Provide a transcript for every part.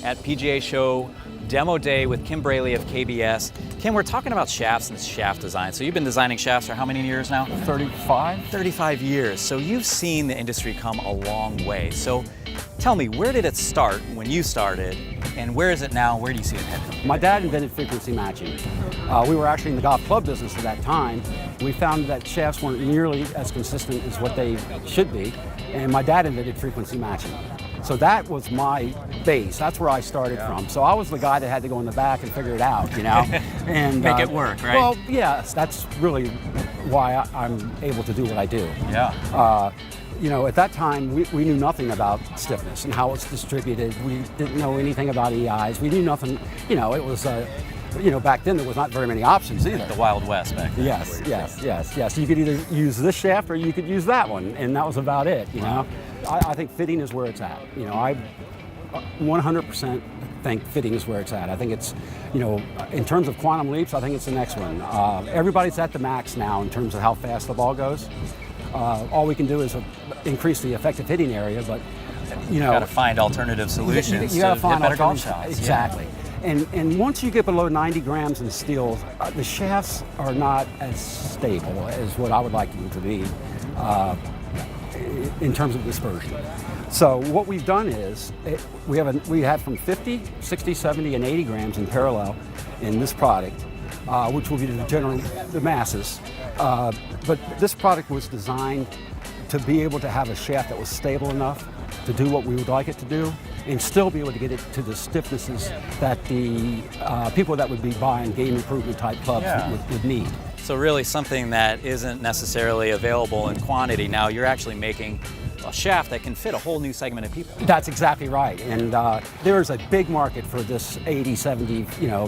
at PGA Show Demo Day with Kim Braley of KBS. Kim, we're talking about shafts and shaft design. So you've been designing shafts for how many years now? 35. 35 years. So you've seen the industry come a long way. So tell me, where did it start when you started, and where is it now? Where do you see it headed? My dad invented frequency matching. We were actually in the golf club business at that time. We found that shafts weren't nearly as consistent as what they should be, and my dad invented frequency matching. So that was my base. That's where I started from. So I was the guy that had to go in the back and figure it out, you know, and make it work, right? Well, yes, that's really why I'm able to do what I do. Yeah. You know, at that time, we knew nothing about stiffness and how it's distributed. We didn't know anything about EIs. We knew nothing. You know, it was. You know, back then there was not very many options either. The Wild West back then. Yes. You could either use this shaft or you could use that one, and that was about it. You know, I think fitting is where it's at. You know, I 100% think fitting is where it's at. I think it's, you know, in terms of quantum leaps, I think it's the next one. Everybody's at the max now in terms of how fast the ball goes. All we can do is increase the effective hitting area, but you know, got to find alternative solutions. You got to find better golf shots. Exactly. Yeah. And once you get below 90 grams in steel, the shafts are not as stable as what I would like them to be in terms of dispersion. So what we've done is we have from 50, 60, 70, and 80 grams in parallel in this product, which will be generally the masses. But this product was designed to be able to have a shaft that was stable enough to do what we would like it to do, and still be able to get it to the stiffnesses that the people that would be buying game improvement type clubs would need. So really something that isn't necessarily available in quantity. Now you're actually making a shaft that can fit a whole new segment of people. That's exactly right, and there's a big market for this 80, 70, you know,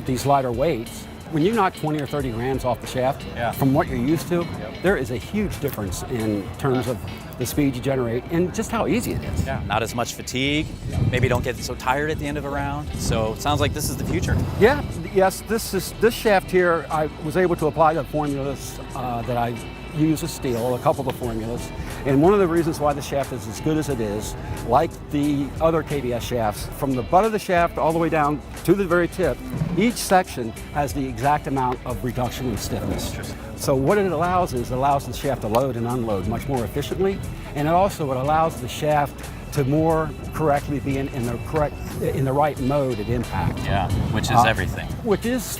these lighter weights. When you knock 20 or 30 grams off the shaft from what you're used to, there is a huge difference in terms of the speed you generate and just how easy it is. Yeah, not as much fatigue. Maybe don't get so tired at the end of a round. So it sounds like this is the future. Yeah, yes, this shaft here, I was able to apply the formulas that I use as steel, a couple of the formulas. And one of the reasons why the shaft is as good as it is, like the other KBS shafts, from the butt of the shaft all the way down to the very tip, each section has the exact amount of reduction in stiffness. So what it allows is it allows the shaft to load and unload much more efficiently, and it allows the shaft to more correctly be in the right mode at impact. Yeah, which is everything. Which is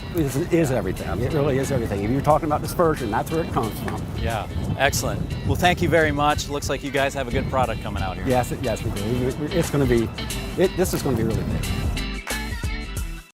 everything. It really is everything. If you're talking about dispersion, that's where it comes from. Yeah, excellent. Well, thank you very much. Looks like you guys have a good product coming out here. Yes, we do. This is going to be really big.